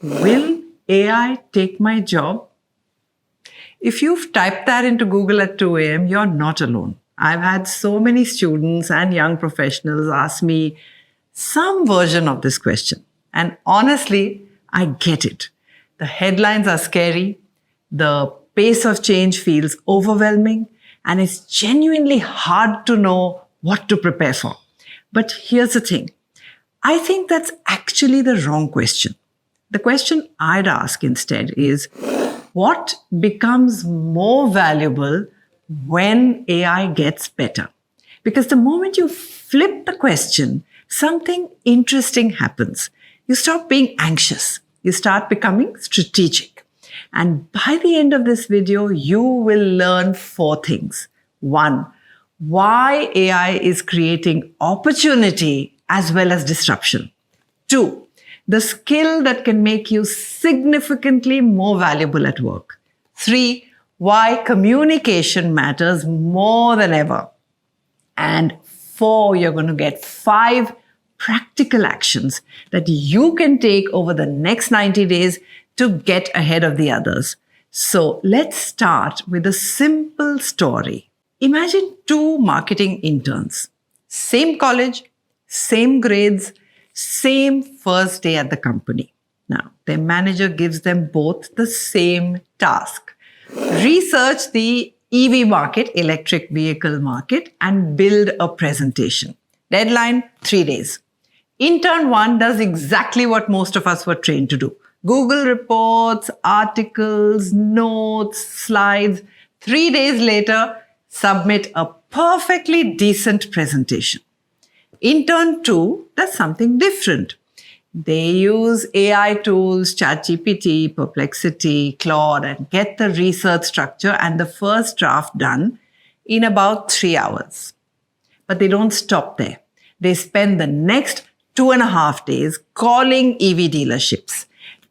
Will AI take my job? If you've typed that into Google at 2 a.m., you're not alone. I've had so many students and young professionals ask me some version of this question. And honestly, I get it. The headlines are scary, the pace of change feels overwhelming, and it's genuinely hard to know what to prepare for. But here's the thing. I think that's actually the wrong question. The question I'd ask instead is, what becomes more valuable when AI gets better? Because the moment you flip the question, something interesting happens. You stop being anxious. You start becoming strategic. And by the end of this video, you will learn 4 things. 1, why AI is creating opportunity as well as disruption. 2, the skill that can make you significantly more valuable at work. 3, why communication matters more than ever. And 4, you're going to get 5 practical actions that you can take over the next 90 days to get ahead of the others. So let's start with a simple story. Imagine 2 marketing interns. Same college, same grades, same first day at the company. Now, their manager gives them both the same task. Research the EV market, electric vehicle market, and build a presentation. Deadline, 3 days. Intern 1 does exactly what most of us were trained to do. Google reports, articles, notes, slides. 3 days later, submit a perfectly decent presentation. Intern 2 does something different. They use AI tools, ChatGPT, Perplexity, Claude, and get the research structure and the first draft done in about 3 hours. But they don't stop there. They spend the next 2.5 days calling EV dealerships,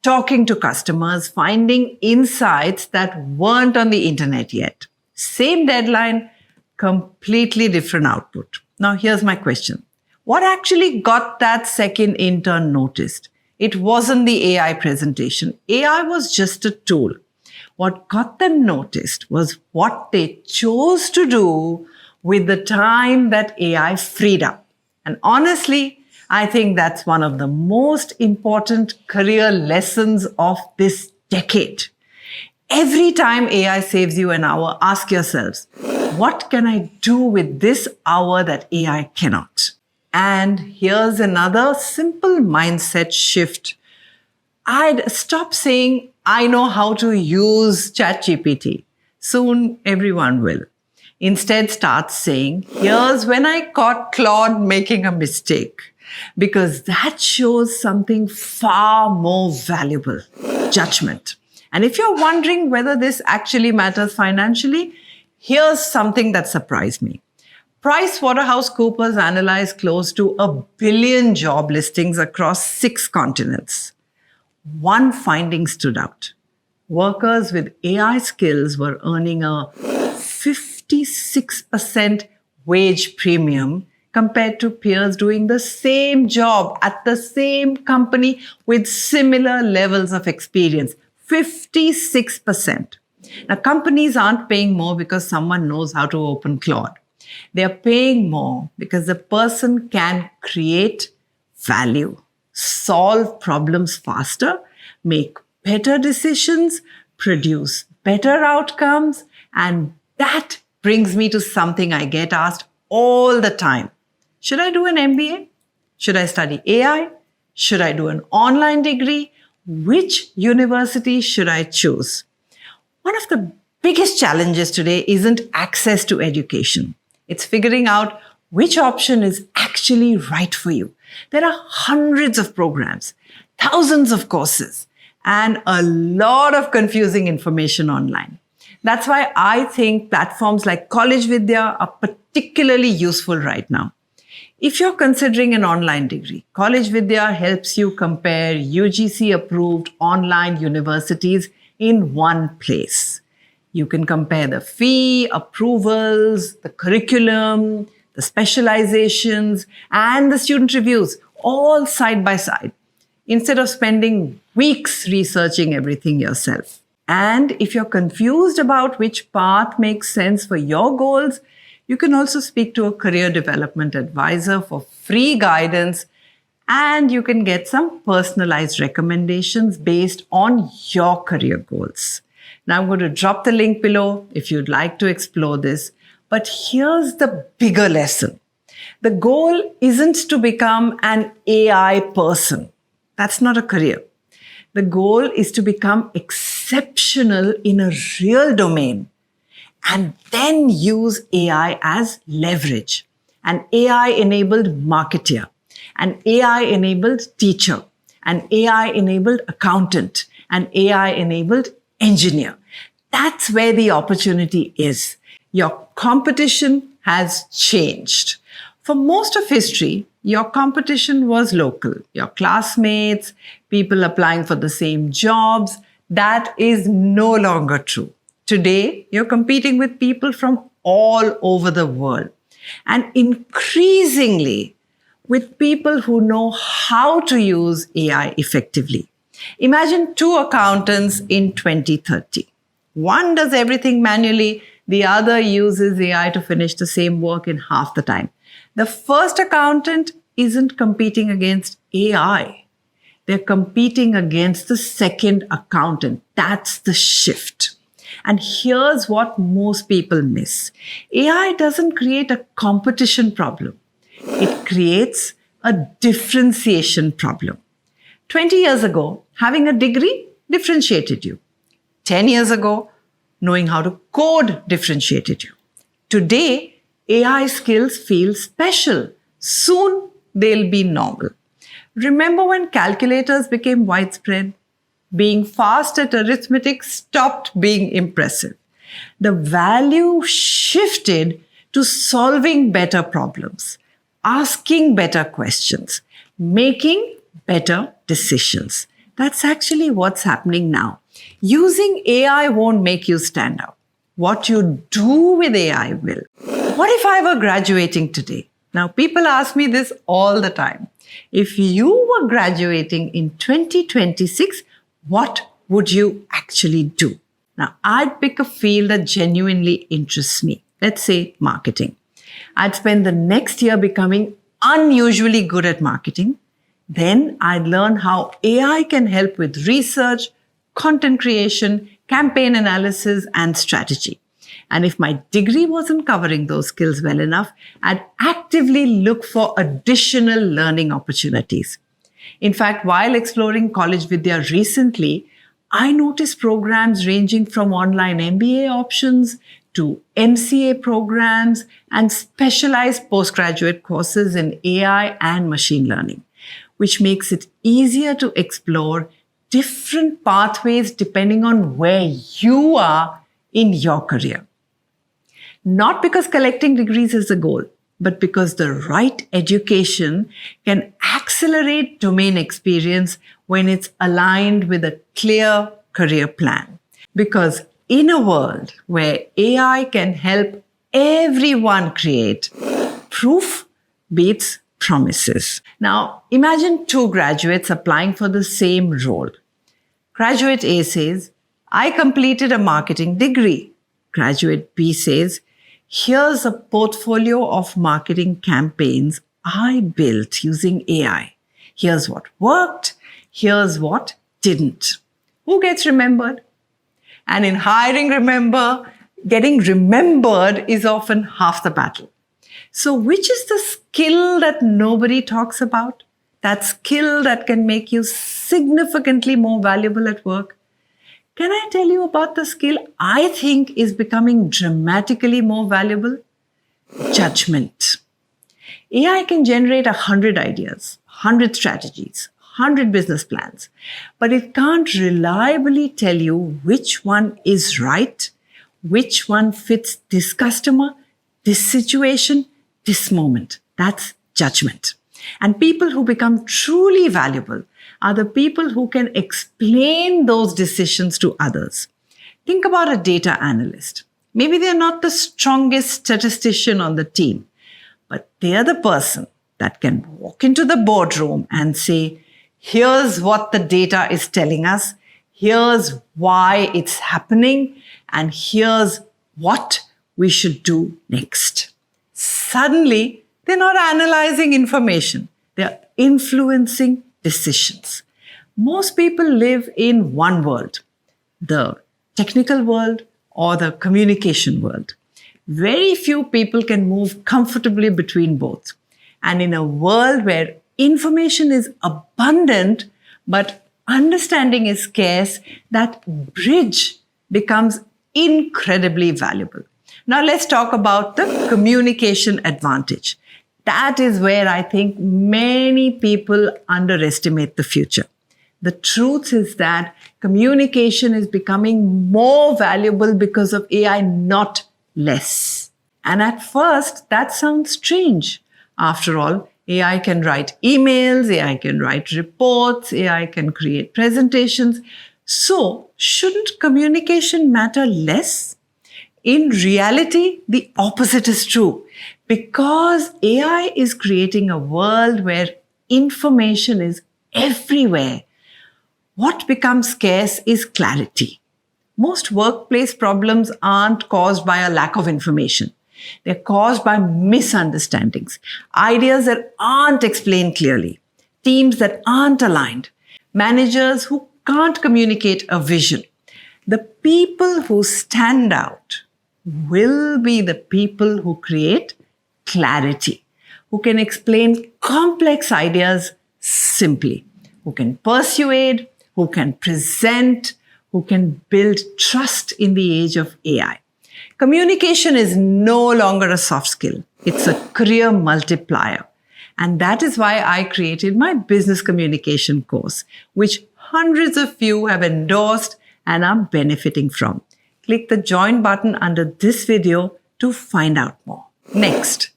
talking to customers, finding insights that weren't on the internet yet. Same deadline, completely different output. Now, here's my question. What actually got that second intern noticed? It wasn't the AI presentation. AI was just a tool. What got them noticed was what they chose to do with the time that AI freed up. And honestly, I think that's one of the most important career lessons of this decade. Every time AI saves you an hour, ask yourselves, what can I do with this hour that AI cannot? And here's another simple mindset shift. I'd stop saying, I know how to use ChatGPT. Soon everyone will. Instead, start saying, here's when I caught Claude making a mistake. Because that shows something far more valuable, judgment. And if you're wondering whether this actually matters financially, here's something that surprised me. PricewaterhouseCoopers analyzed close to 1 billion job listings across 6 continents. One finding stood out. Workers with AI skills were earning a 56% wage premium compared to peers doing the same job at the same company with similar levels of experience. 56%. Now, companies aren't paying more because someone knows how to open Claude. They're paying more because the person can create value, solve problems faster, make better decisions, produce better outcomes. And that brings me to something I get asked all the time. Should I do an MBA? Should I study AI? Should I do an online degree? Which university should I choose? One of the biggest challenges today isn't access to education. It's figuring out which option is actually right for you. There are hundreds of programs, thousands of courses, and a lot of confusing information online. That's why I think platforms like College Vidya are particularly useful right now. If you're considering an online degree, College Vidya helps you compare UGC-approved online universities in one place. You can compare the fee, approvals, the curriculum, the specializations, and the student reviews, all side by side. instead of spending weeks researching everything yourself. And if you're confused about which path makes sense for your goals, you can also speak to a career development advisor for free guidance, and you can get some personalized recommendations based on your career goals. Now, I'm going to drop the link below if you'd like to explore this. But here's the bigger lesson. The goal isn't to become an AI person. That's not a career. The goal is to become exceptional in a real domain and then use AI as leverage. An AI-enabled marketer, an AI-enabled teacher, an AI-enabled accountant, an AI-enabled engineer. That's where the opportunity is. Your competition has changed. For most of history, your competition was local. Your classmates, people applying for the same jobs. That is no longer true. Today, you're competing with people from all over the world. And increasingly, with people who know how to use AI effectively. Imagine two accountants in 2030. One does everything manually, the other uses AI to finish the same work in half the time. The first accountant isn't competing against AI. They're competing against the second accountant. That's the shift. And here's what most people miss. AI doesn't create a competition problem. It creates a differentiation problem. 20 years ago, having a degree differentiated you. 10 years ago, knowing how to code differentiated you. Today, AI skills feel special. Soon, they'll be normal. Remember when calculators became widespread? Being fast at arithmetic stopped being impressive. The value shifted to solving better problems, asking better questions, making better decisions. That's actually what's happening now. Using AI won't make you stand out. What you do with AI will. What if I were graduating today? Now, people ask me this all the time. If you were graduating in 2026, what would you actually do? Now, I'd pick a field that genuinely interests me. Let's say marketing. I'd spend the next year becoming unusually good at marketing. Then I'd learn how AI can help with research, content creation, campaign analysis, and strategy. And if my degree wasn't covering those skills well enough, I'd actively look for additional learning opportunities. In fact, while exploring College Vidya recently, I noticed programs ranging from online MBA options to MCA programs and specialized postgraduate courses in AI and machine learning, which makes it easier to explore different pathways depending on where you are in your career. Not because collecting degrees is the goal, but because the right education can accelerate domain experience when it's aligned with a clear career plan. Because in a world where AI can help everyone create, proof beats promises. Now, imagine two graduates applying for the same role. Graduate A says, I completed a marketing degree. Graduate B says, here's a portfolio of marketing campaigns I built using AI. Here's what worked. Here's what didn't. Who gets remembered? And in hiring, remember, getting remembered is often half the battle. So which is the skill that nobody talks about? That skill that can make you significantly more valuable at work? Can I tell you about the skill I think is becoming dramatically more valuable? Judgment. AI can generate 100 ideas, 100 strategies, 100 business plans, but it can't reliably tell you which one is right, which one fits this customer, this situation, this moment. That's judgment. And people who become truly valuable are the people who can explain those decisions to others. Think about a data analyst. Maybe they're not the strongest statistician on the team, but they're the person that can walk into the boardroom and say, Here's what the data is telling us. Here's why it's happening. And here's what we should do next. Suddenly, they're not analyzing information. They're influencing decisions. Most people live in one world, the technical world or the communication world. Very few people can move comfortably between both. And in a world where information is abundant, but understanding is scarce, that bridge becomes incredibly valuable. Now let's talk about the communication advantage. That is where I think many people underestimate the future. The truth is that communication is becoming more valuable because of AI, not less. And at first, that sounds strange. After all, AI can write emails, AI can write reports, AI can create presentations. So, shouldn't communication matter less? In reality, the opposite is true. Because AI is creating a world where information is everywhere, what becomes scarce is clarity. Most workplace problems aren't caused by a lack of information. They're caused by misunderstandings, ideas that aren't explained clearly, teams that aren't aligned, managers who can't communicate a vision. The people who stand out will be the people who create clarity, who can explain complex ideas simply, who can persuade, who can present, who can build trust in the age of AI. Communication is no longer a soft skill. It's a career multiplier. And that is why I created my business communication course, which hundreds of you have endorsed and are benefiting from. Click the join button under this video to find out more. Next,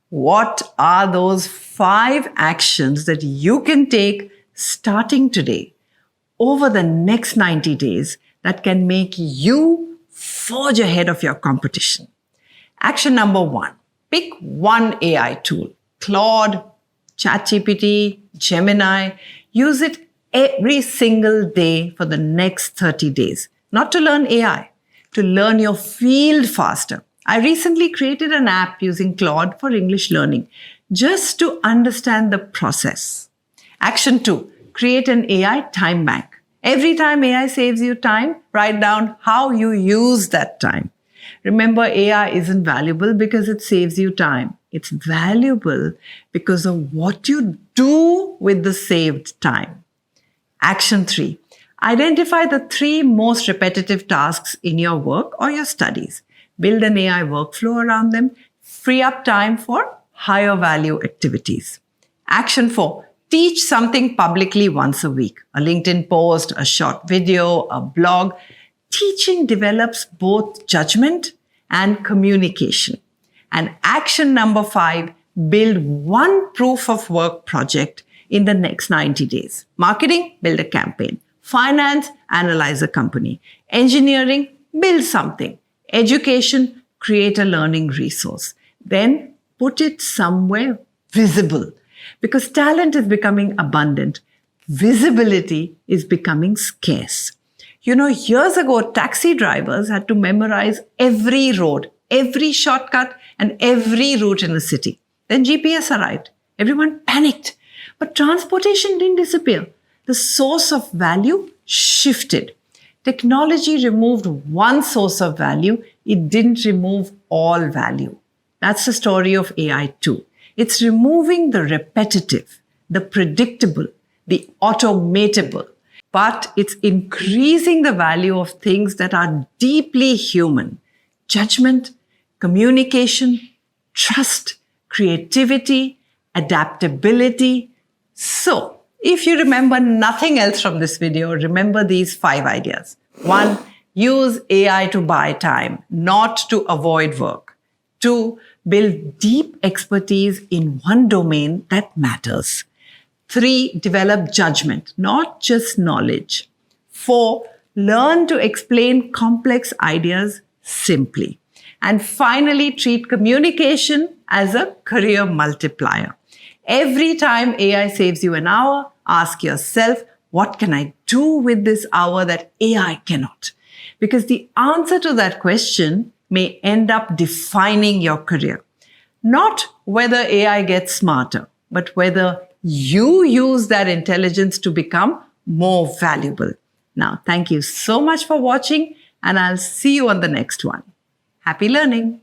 what are those 5 actions that you can take starting today over the next 90 days that can make you forge ahead of your competition? Action number 1, pick one AI tool. Claude, ChatGPT, Gemini. Use it every single day for the next 30 days. Not to learn AI, to learn your field faster. I recently created an app using Claude for English learning, just to understand the process. Action 2, create an AI time bank. Every time AI saves you time, write down how you use that time. Remember, AI isn't valuable because it saves you time. It's valuable because of what you do with the saved time. Action 3, identify the 3 most repetitive tasks in your work or your studies. Build an AI workflow around them. Free up time for higher value activities. Action 4, teach something publicly once a week. A LinkedIn post, a short video, a blog. Teaching develops both judgment and communication. And action number 5, build one proof of work project in the next 90 days. Marketing, build a campaign. Finance, analyze a company. Engineering, build something. Education, create a learning resource. Then put it somewhere visible. Because talent is becoming abundant, visibility is becoming scarce. Years ago, taxi drivers had to memorize every road, every shortcut, and every route in a city. Then GPS arrived. Everyone panicked. But transportation didn't disappear. The source of value shifted. Technology removed one source of value. It didn't remove all value. That's the story of AI too. It's removing the repetitive, the predictable, the automatable, but it's increasing the value of things that are deeply human. Judgment, communication, trust, creativity, adaptability. So, if you remember nothing else from this video, remember these 5 ideas. 1, use AI to buy time, not to avoid work. 2, build deep expertise in one domain that matters. 3, develop judgment, not just knowledge. 4, learn to explain complex ideas simply. And finally, treat communication as a career multiplier. Every time AI saves you an hour, Ask yourself, what can I do with this hour that AI cannot? Because the answer to that question may end up defining your career. Not whether AI gets smarter, but whether you use that intelligence to become more valuable. Now, thank you so much for watching, and I'll see you on the next one. Happy learning!